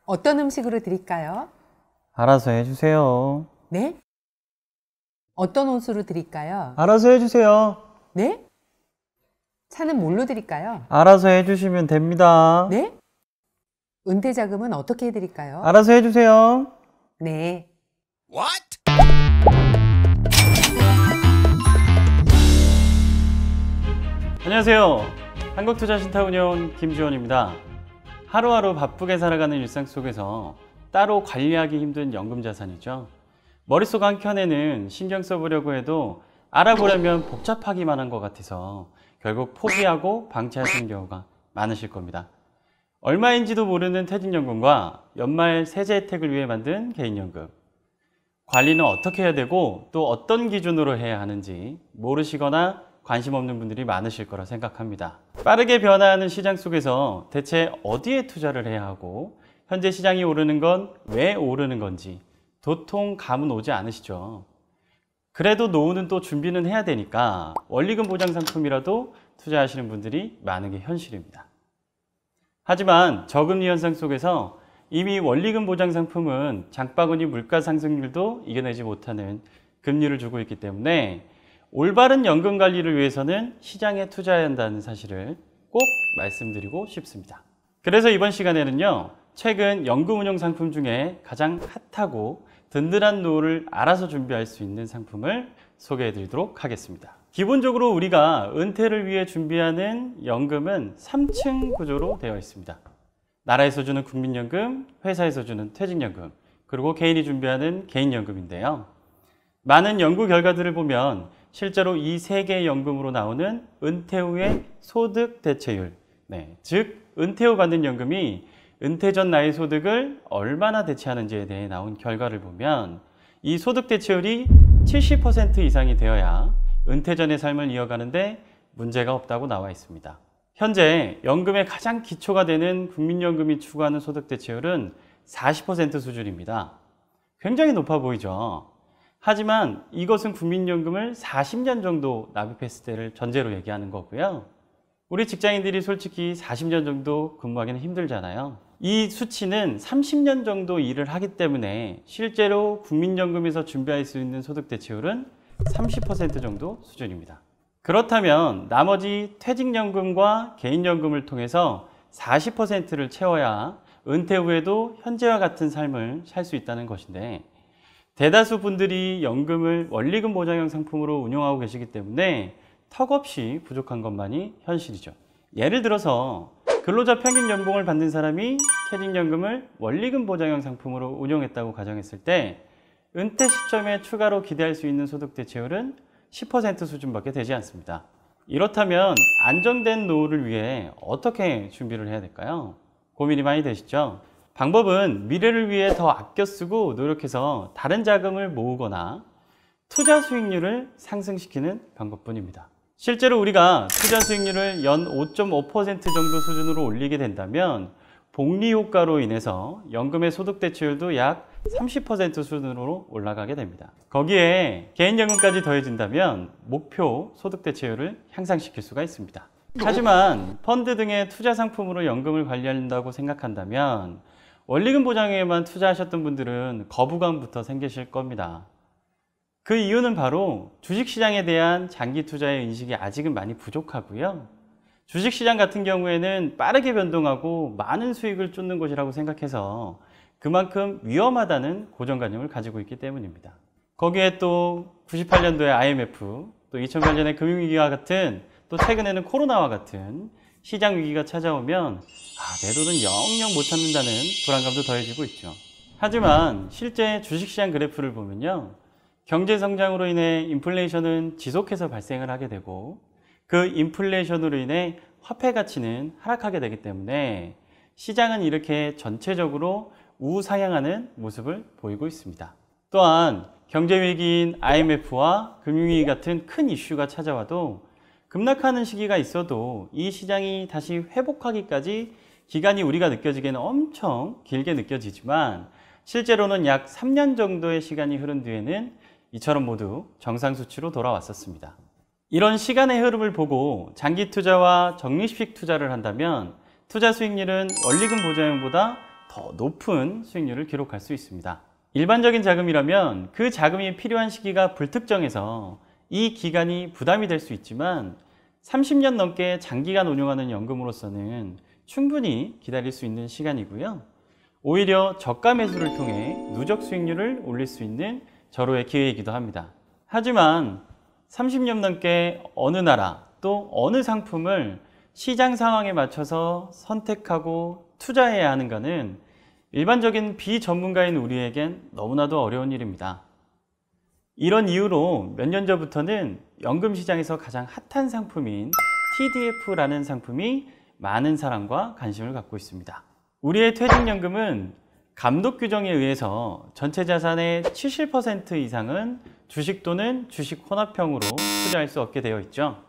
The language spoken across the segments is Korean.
어떤 음식으로 드릴까요? 알아서 해주세요. 네? 어떤 옷으로 드릴까요? 알아서 해주세요. 네? 차는 뭘로 드릴까요? 알아서 해주시면 됩니다. 네? 은퇴자금은 어떻게 해드릴까요? 알아서 해주세요. 네. 안녕하세요. 한국투자신탁운용 김주원입니다. 하루하루 바쁘게 살아가는 일상 속에서 따로 관리하기 힘든 연금자산이죠. 머릿속 한켠에는 신경 써보려고 해도 알아보려면 복잡하기만 한 것 같아서 결국 포기하고 방치하시는 경우가 많으실 겁니다. 얼마인지도 모르는 퇴직연금과 연말 세제 혜택을 위해 만든 개인연금. 관리는 어떻게 해야 되고 또 어떤 기준으로 해야 하는지 모르시거나 관심 없는 분들이 많으실 거라 생각합니다. 빠르게 변화하는 시장 속에서 대체 어디에 투자를 해야 하고 현재 시장이 오르는 건 왜 오르는 건지 도통 감은 오지 않으시죠. 그래도 노후는 또 준비는 해야 되니까 원리금 보장 상품이라도 투자하시는 분들이 많은 게 현실입니다. 하지만 저금리 현상 속에서 이미 원리금 보장 상품은 장바구니 물가 상승률도 이겨내지 못하는 금리를 주고 있기 때문에 올바른 연금 관리를 위해서는 시장에 투자해야 한다는 사실을 꼭 말씀드리고 싶습니다. 그래서 이번 시간에는요, 최근 연금운용 상품 중에 가장 핫하고 든든한 노후를 알아서 준비할 수 있는 상품을 소개해 드리도록 하겠습니다. 기본적으로 우리가 은퇴를 위해 준비하는 연금은 3층 구조로 되어 있습니다. 나라에서 주는 국민연금, 회사에서 주는 퇴직연금, 그리고 개인이 준비하는 개인연금인데요. 많은 연구 결과들을 보면 실제로 이 세 개의 연금으로 나오는 은퇴 후의 소득 대체율, 즉 은퇴 후 받는 연금이 은퇴 전 나의 소득을 얼마나 대체하는지에 대해 나온 결과를 보면 이 소득 대체율이 70% 이상이 되어야 은퇴 전의 삶을 이어가는데 문제가 없다고 나와 있습니다. 현재 연금의 가장 기초가 되는 국민연금이 추구하는 소득 대체율은 40% 수준입니다. 굉장히 높아 보이죠? 하지만 이것은 국민연금을 40년 정도 납입했을 때를 전제로 얘기하는 거고요. 우리 직장인들이 솔직히 40년 정도 근무하기는 힘들잖아요. 이 수치는 30년 정도 일을 하기 때문에 실제로 국민연금에서 준비할 수 있는 소득 대체율은 30% 정도 수준입니다. 그렇다면 나머지 퇴직연금과 개인연금을 통해서 40%를 채워야 은퇴 후에도 현재와 같은 삶을 살 수 있다는 것인데, 대다수 분들이 연금을 원리금 보장형 상품으로 운용하고 계시기 때문에 턱없이 부족한 것만이 현실이죠. 예를 들어서 근로자 평균 연봉을 받는 사람이 퇴직연금을 원리금 보장형 상품으로 운용했다고 가정했을 때 은퇴 시점에 추가로 기대할 수 있는 소득 대체율은 10% 수준밖에 되지 않습니다. 이렇다면 안정된 노후를 위해 어떻게 준비를 해야 될까요? 고민이 많이 되시죠? 방법은 미래를 위해 더 아껴 쓰고 노력해서 다른 자금을 모으거나 투자 수익률을 상승시키는 방법뿐입니다. 실제로 우리가 투자 수익률을 연 5.5% 정도 수준으로 올리게 된다면 복리 효과로 인해서 연금의 소득 대체율도 약 30% 수준으로 올라가게 됩니다. 거기에 개인연금까지 더해진다면 목표 소득 대체율을 향상시킬 수가 있습니다. 하지만 펀드 등의 투자 상품으로 연금을 관리한다고 생각한다면 원리금 보장에만 투자하셨던 분들은 거부감부터 생기실 겁니다. 그 이유는 바로 주식시장에 대한 장기 투자의 인식이 아직은 많이 부족하고요. 주식시장 같은 경우에는 빠르게 변동하고 많은 수익을 쫓는 곳이라고 생각해서 그만큼 위험하다는 고정관념을 가지고 있기 때문입니다. 거기에 또 98년도에 IMF, 또 2008년에 금융위기와 같은, 또 최근에는 코로나와 같은 시장 위기가 찾아오면 내 돈은 영영 못 찾는다는 불안감도 더해지고 있죠. 하지만 실제 주식시장 그래프를 보면요, 경제 성장으로 인해 인플레이션은 지속해서 발생을 하게 되고 그 인플레이션으로 인해 화폐 가치는 하락하게 되기 때문에 시장은 이렇게 전체적으로 우상향하는 모습을 보이고 있습니다. 또한 경제위기인 IMF와 금융위기 같은 큰 이슈가 찾아와도 급락하는 시기가 있어도 이 시장이 다시 회복하기까지 기간이 우리가 느껴지기에는 엄청 길게 느껴지지만 실제로는 약 3년 정도의 시간이 흐른 뒤에는 이처럼 모두 정상 수치로 돌아왔었습니다. 이런 시간의 흐름을 보고 장기 투자와 적립식 투자를 한다면 투자 수익률은 원리금 보장형보다 더 높은 수익률을 기록할 수 있습니다. 일반적인 자금이라면 그 자금이 필요한 시기가 불특정해서 이 기간이 부담이 될 수 있지만 30년 넘게 장기간 운용하는 연금으로서는 충분히 기다릴 수 있는 시간이고요. 오히려 저가 매수를 통해 누적 수익률을 올릴 수 있는 절호의 기회이기도 합니다. 하지만 30년 넘게 어느 나라 또 어느 상품을 시장 상황에 맞춰서 선택하고 투자해야 하는 것은 일반적인 비전문가인 우리에겐 너무나도 어려운 일입니다. 이런 이유로 몇 년 전부터는 연금 시장에서 가장 핫한 상품인 TDF라는 상품이 많은 사랑과 관심을 갖고 있습니다. 우리의 퇴직연금은 감독 규정에 의해서 전체 자산의 70% 이상은 주식 또는 주식 혼합형으로 투자할 수 없게 되어 있죠.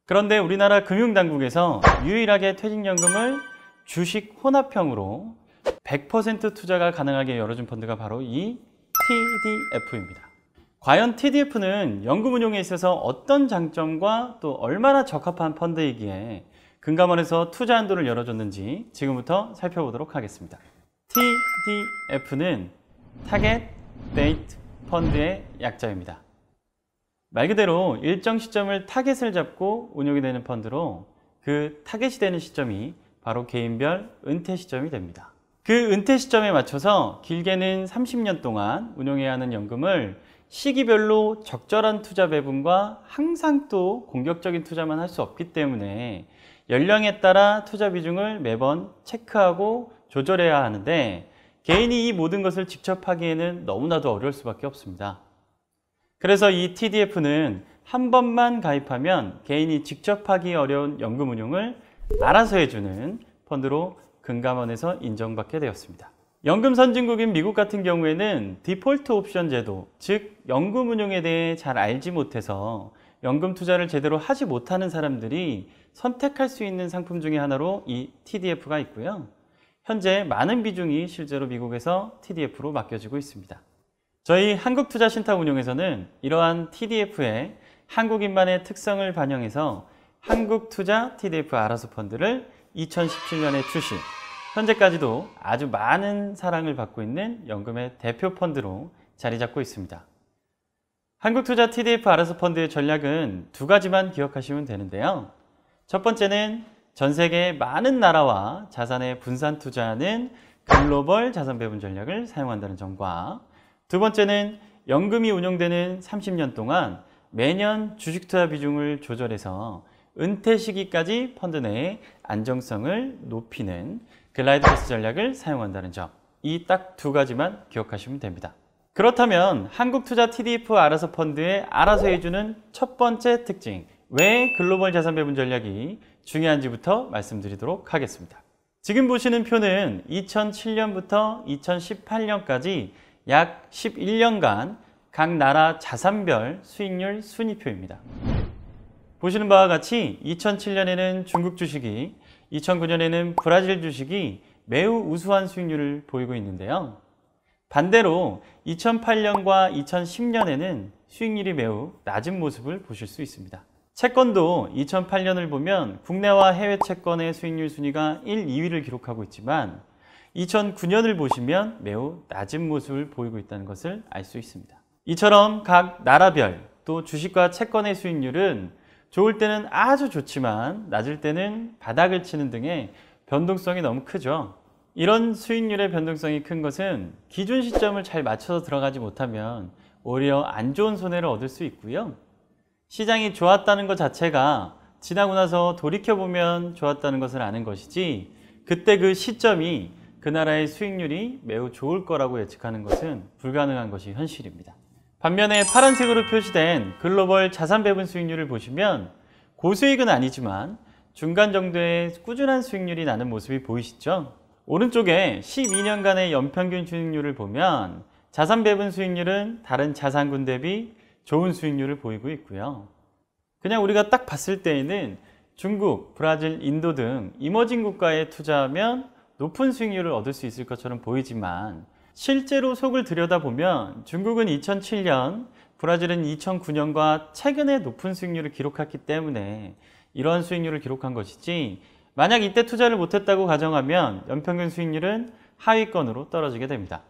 그런데 우리나라 금융당국에서 유일하게 퇴직연금을 주식 혼합형으로 100% 투자가 가능하게 열어준 펀드가 바로 이 TDF입니다. 과연 TDF는 연금 운용에 있어서 어떤 장점과 또 얼마나 적합한 펀드이기에 금감원에서 투자 한도를 열어줬는지 지금부터 살펴보도록 하겠습니다. TDF는 타겟 데이트 펀드의 약자입니다. 말 그대로 일정 시점을 타겟을 잡고 운용이 되는 펀드로 그 타겟이 되는 시점이 바로 개인별 은퇴 시점이 됩니다. 그 은퇴 시점에 맞춰서 길게는 30년 동안 운용해야 하는 연금을 시기별로 적절한 투자 배분과 항상 또 공격적인 투자만 할 수 없기 때문에 연령에 따라 투자 비중을 매번 체크하고 조절해야 하는데 개인이 이 모든 것을 직접 하기에는 너무나도 어려울 수밖에 없습니다. 그래서 이 TDF는 한 번만 가입하면 개인이 직접 하기 어려운 연금 운용을 알아서 해주는 펀드로 금감원에서 인정받게 되었습니다. 연금 선진국인 미국 같은 경우에는 디폴트 옵션 제도, 즉 연금 운용에 대해 잘 알지 못해서 연금 투자를 제대로 하지 못하는 사람들이 선택할 수 있는 상품 중에 하나로 이 TDF가 있고요. 현재 많은 비중이 실제로 미국에서 TDF로 맡겨지고 있습니다. 저희 한국투자신탁운용에서는 이러한 TDF의 한국인만의 특성을 반영해서 한국투자 TDF 알아서 펀드를 2017년에 출시, 현재까지도 아주 많은 사랑을 받고 있는 연금의 대표 펀드로 자리 잡고 있습니다. 한국투자 TDF 알아서 펀드의 전략은 두 가지만 기억하시면 되는데요. 첫 번째는 전 세계의 많은 나라와 자산에 분산 투자하는 글로벌 자산 배분 전략을 사용한다는 점과 두 번째는 연금이 운용되는 30년 동안 매년 주식 투자 비중을 조절해서 은퇴 시기까지 펀드 내의 안정성을 높이는 글라이드 패스 전략을 사용한다는 점, 이 딱 두 가지만 기억하시면 됩니다. 그렇다면 한국투자 TDF 알아서 펀드에 알아서 해주는 첫 번째 특징, 왜 글로벌 자산 배분 전략이 중요한지부터 말씀드리도록 하겠습니다. 지금 보시는 표는 2007년부터 2018년까지 약 11년간 각 나라 자산별 수익률 순위표입니다. 보시는 바와 같이 2007년에는 중국 주식이, 2009년에는 브라질 주식이 매우 우수한 수익률을 보이고 있는데요. 반대로 2008년과 2010년에는 수익률이 매우 낮은 모습을 보실 수 있습니다. 채권도 2008년을 보면 국내와 해외 채권의 수익률 순위가 1, 2위를 기록하고 있지만 2009년을 보시면 매우 낮은 모습을 보이고 있다는 것을 알 수 있습니다. 이처럼 각 나라별 또 주식과 채권의 수익률은 좋을 때는 아주 좋지만 낮을 때는 바닥을 치는 등의 변동성이 너무 크죠. 이런 수익률의 변동성이 큰 것은 기준 시점을 잘 맞춰서 들어가지 못하면 오히려 안 좋은 손해를 얻을 수 있고요. 시장이 좋았다는 것 자체가 지나고 나서 돌이켜보면 좋았다는 것을 아는 것이지 그때 그 시점이 그 나라의 수익률이 매우 좋을 거라고 예측하는 것은 불가능한 것이 현실입니다. 반면에 파란색으로 표시된 글로벌 자산 배분 수익률을 보시면 고수익은 아니지만 중간 정도의 꾸준한 수익률이 나는 모습이 보이시죠? 오른쪽에 12년간의 연평균 수익률을 보면 자산 배분 수익률은 다른 자산군 대비 좋은 수익률을 보이고 있고요. 그냥 우리가 딱 봤을 때에는 중국, 브라질, 인도 등 이머징 국가에 투자하면 높은 수익률을 얻을 수 있을 것처럼 보이지만 실제로 속을 들여다보면 중국은 2007년, 브라질은 2009년과 최근에 높은 수익률을 기록했기 때문에 이러한 수익률을 기록한 것이지 만약 이때 투자를 못했다고 가정하면 연평균 수익률은 하위권으로 떨어지게 됩니다.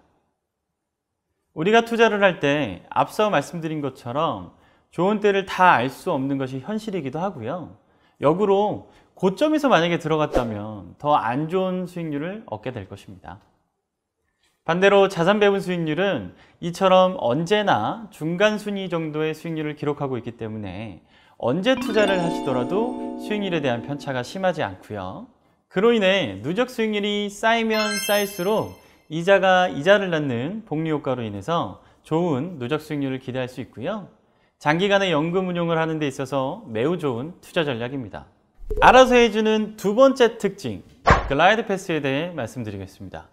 우리가 투자를 할 때 앞서 말씀드린 것처럼 좋은 때를 다 알 수 없는 것이 현실이기도 하고요. 역으로 고점에서 만약에 들어갔다면 더 안 좋은 수익률을 얻게 될 것입니다. 반대로 자산 배분 수익률은 이처럼 언제나 중간 순위 정도의 수익률을 기록하고 있기 때문에 언제 투자를 하시더라도 수익률에 대한 편차가 심하지 않고요. 그로 인해 누적 수익률이 쌓이면 쌓일수록 이자가 이자를 낳는 복리 효과로 인해서 좋은 누적 수익률을 기대할 수 있고요. 장기간의 연금 운용을 하는 데 있어서 매우 좋은 투자 전략입니다. 알아서 해주는 두 번째 특징, 글라이드 패스에 대해 말씀드리겠습니다.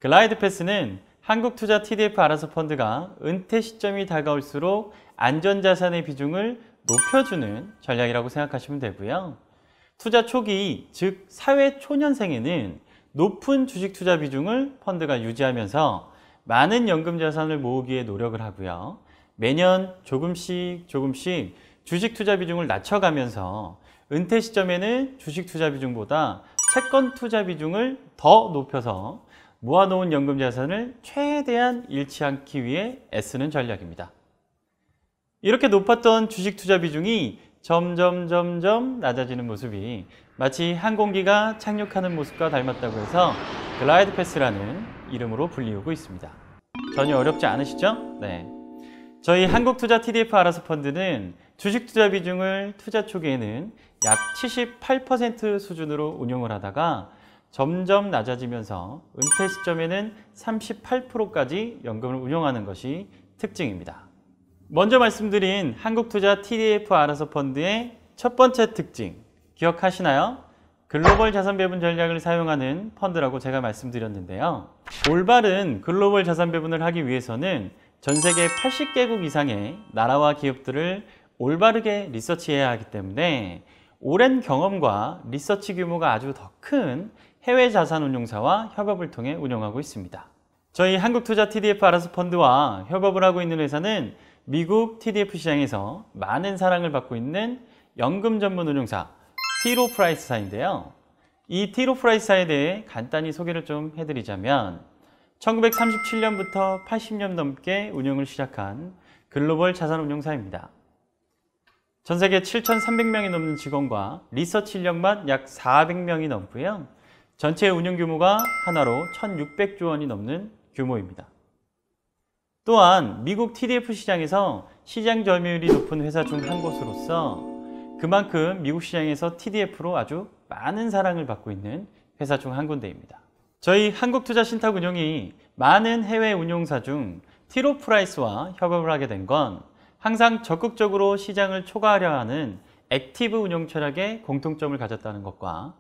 글라이드 패스는 한국투자 TDF 알아서 펀드가 은퇴 시점이 다가올수록 안전자산의 비중을 높여주는 전략이라고 생각하시면 되고요. 투자 초기, 즉 사회 초년생에는 높은 주식 투자 비중을 펀드가 유지하면서 많은 연금 자산을 모으기에 노력을 하고요. 매년 조금씩 주식 투자 비중을 낮춰가면서 은퇴 시점에는 주식 투자 비중보다 채권 투자 비중을 더 높여서 모아놓은 연금 자산을 최대한 잃지 않기 위해 애쓰는 전략입니다. 이렇게 높았던 주식 투자 비중이 점점 낮아지는 모습이 마치 항공기가 착륙하는 모습과 닮았다고 해서 글라이드 패스라는 이름으로 불리우고 있습니다. 전혀 어렵지 않으시죠? 네. 저희 한국투자 TDF 알아서 펀드는 주식 투자 비중을 투자 초기에는 약 78% 수준으로 운용을 하다가 점점 낮아지면서 은퇴 시점에는 38%까지 연금을 운용하는 것이 특징입니다. 먼저 말씀드린 한국투자 TDF 알아서 펀드의 첫 번째 특징 기억하시나요? 글로벌 자산 배분 전략을 사용하는 펀드라고 제가 말씀드렸는데요. 올바른 글로벌 자산 배분을 하기 위해서는 전 세계 80개국 이상의 나라와 기업들을 올바르게 리서치해야 하기 때문에 오랜 경험과 리서치 규모가 아주 더 큰 해외 자산 운용사와 협업을 통해 운영하고 있습니다. 저희 한국투자 TDF 알아서 펀드와 협업을 하고 있는 회사는 미국 TDF 시장에서 많은 사랑을 받고 있는 연금 전문 운용사 T. 로우 프라이스사인데요. 이 T. 로우 프라이스사에 대해 간단히 소개를 좀 해드리자면 1937년부터 80년 넘게 운영을 시작한 글로벌 자산 운용사입니다. 전 세계 7,300명이 넘는 직원과 리서치 인력만 약 400명이 넘고요. 전체 운용 규모가 하나로 1,600조 원이 넘는 규모입니다. 또한 미국 TDF 시장에서 시장 점유율이 높은 회사 중 한 곳으로서 그만큼 미국 시장에서 TDF로 아주 많은 사랑을 받고 있는 회사 중 한 군데입니다. 저희 한국투자신탁운용이 많은 해외 운용사 중 T. 로우 프라이스와 협업을 하게 된 건 항상 적극적으로 시장을 초과하려 하는 액티브 운용 철학에 공통점을 가졌다는 것과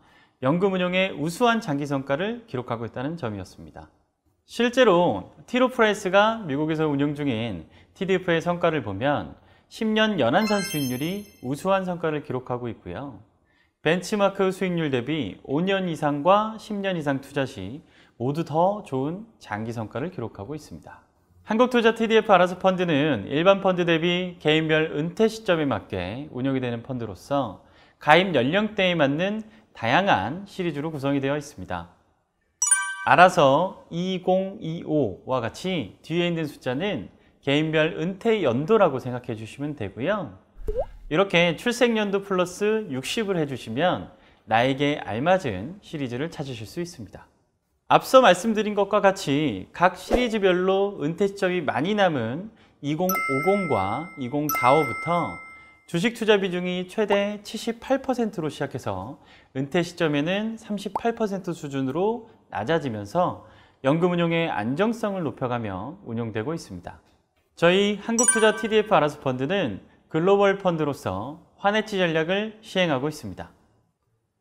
연금 운용의 우수한 장기 성과를 기록하고 있다는 점이었습니다. 실제로 T. 로우 프라이스가 미국에서 운영 중인 TDF의 성과를 보면 10년 연한산 수익률이 우수한 성과를 기록하고 있고요. 벤치마크 수익률 대비 5년 이상과 10년 이상 투자 시 모두 더 좋은 장기 성과를 기록하고 있습니다. 한국투자 TDF 알아서 펀드는 일반 펀드 대비 개인별 은퇴 시점에 맞게 운영이 되는 펀드로서 가입 연령대에 맞는 다양한 시리즈로 구성이 되어 있습니다. 알아서 2025와 같이 뒤에 있는 숫자는 개인별 은퇴 연도라고 생각해 주시면 되고요. 이렇게 출생연도 플러스 60을 해주시면 나에게 알맞은 시리즈를 찾으실 수 있습니다. 앞서 말씀드린 것과 같이 각 시리즈별로 은퇴 시점이 많이 남은 2050과 2045부터 주식 투자 비중이 최대 78%로 시작해서 은퇴 시점에는 38% 수준으로 낮아지면서 연금 운용의 안정성을 높여가며 운용되고 있습니다. 저희 한국투자 TDF 알아서 펀드는 글로벌 펀드로서 환해지 전략을 시행하고 있습니다.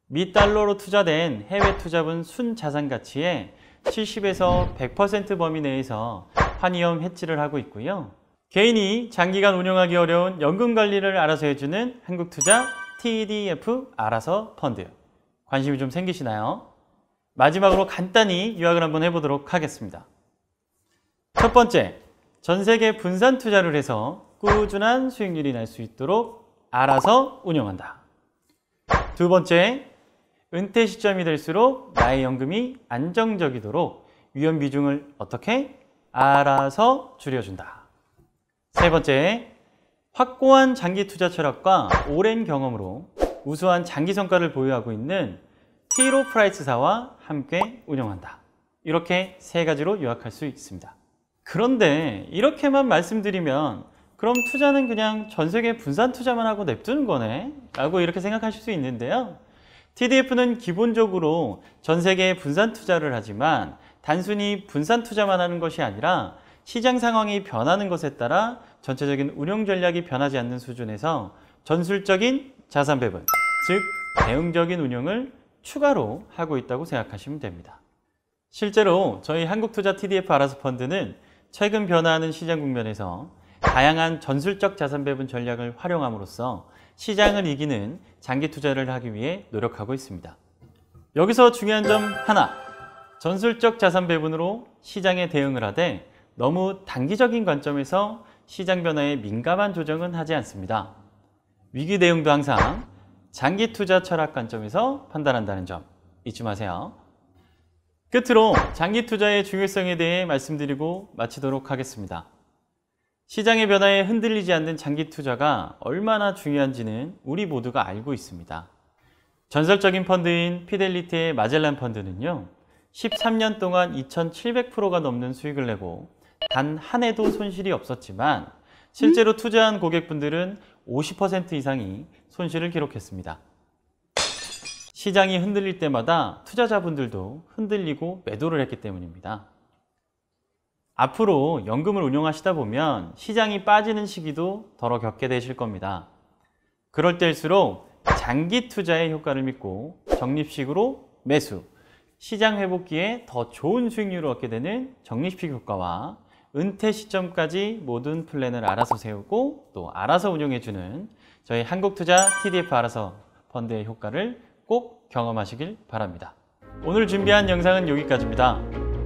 미 달러로 투자된 해외 투자분 순자산 가치의 70에서 100% 범위 내에서 환위험 해지를 하고 있고요. 개인이 장기간 운영하기 어려운 연금 관리를 알아서 해주는 한국투자 TDF 알아서 펀드. 관심이 좀 생기시나요? 마지막으로 간단히 요약을 한번 해보도록 하겠습니다. 첫 번째, 전 세계 분산 투자를 해서 꾸준한 수익률이 날 수 있도록 알아서 운영한다. 두 번째, 은퇴 시점이 될수록 나의 연금이 안정적이도록 위험 비중을 어떻게? 알아서 줄여준다. 세 번째, 확고한 장기 투자 철학과 오랜 경험으로 우수한 장기 성과를 보유하고 있는 T. 로우 프라이스사와 함께 운영한다. 이렇게 세 가지로 요약할 수 있습니다. 그런데 이렇게만 말씀드리면 그럼 투자는 그냥 전 세계 분산 투자만 하고 냅두는 거네? 라고 이렇게 생각하실 수 있는데요. TDF는 기본적으로 전 세계에 분산 투자를 하지만 단순히 분산 투자만 하는 것이 아니라 시장 상황이 변하는 것에 따라 전체적인 운용 전략이 변하지 않는 수준에서 전술적인 자산 배분, 즉 대응적인 운용을 추가로 하고 있다고 생각하시면 됩니다. 실제로 저희 한국투자 TDF 알아서 펀드는 최근 변화하는 시장 국면에서 다양한 전술적 자산 배분 전략을 활용함으로써 시장을 이기는 장기 투자를 하기 위해 노력하고 있습니다. 여기서 중요한 점 하나, 전술적 자산 배분으로 시장에 대응을 하되 너무 단기적인 관점에서 시장 변화에 민감한 조정은 하지 않습니다. 위기 대응도 항상 장기 투자 철학 관점에서 판단한다는 점 잊지 마세요. 끝으로 장기 투자의 중요성에 대해 말씀드리고 마치도록 하겠습니다. 시장의 변화에 흔들리지 않는 장기 투자가 얼마나 중요한지는 우리 모두가 알고 있습니다. 전설적인 펀드인 피델리티의 마젤란 펀드는요, 13년 동안 2,700%가 넘는 수익을 내고 단 한 해도 손실이 없었지만 실제로 투자한 고객분들은 50% 이상이 손실을 기록했습니다. 시장이 흔들릴 때마다 투자자분들도 흔들리고 매도를 했기 때문입니다. 앞으로 연금을 운용하시다 보면 시장이 빠지는 시기도 덜어 겪게 되실 겁니다. 그럴 때일수록 장기 투자의 효과를 믿고 적립식으로 매수, 시장 회복기에 더 좋은 수익률을 얻게 되는 적립식 효과와 은퇴 시점까지 모든 플랜을 알아서 세우고 또 알아서 운용해주는 저희 한국투자 TDF 알아서 펀드의 효과를 꼭 경험하시길 바랍니다. 오늘 준비한 영상은 여기까지입니다.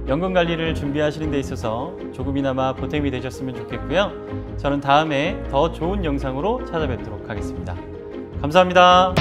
연금 관리를 준비하시는 데 있어서 조금이나마 보탬이 되셨으면 좋겠고요. 저는 다음에 더 좋은 영상으로 찾아뵙도록 하겠습니다. 감사합니다.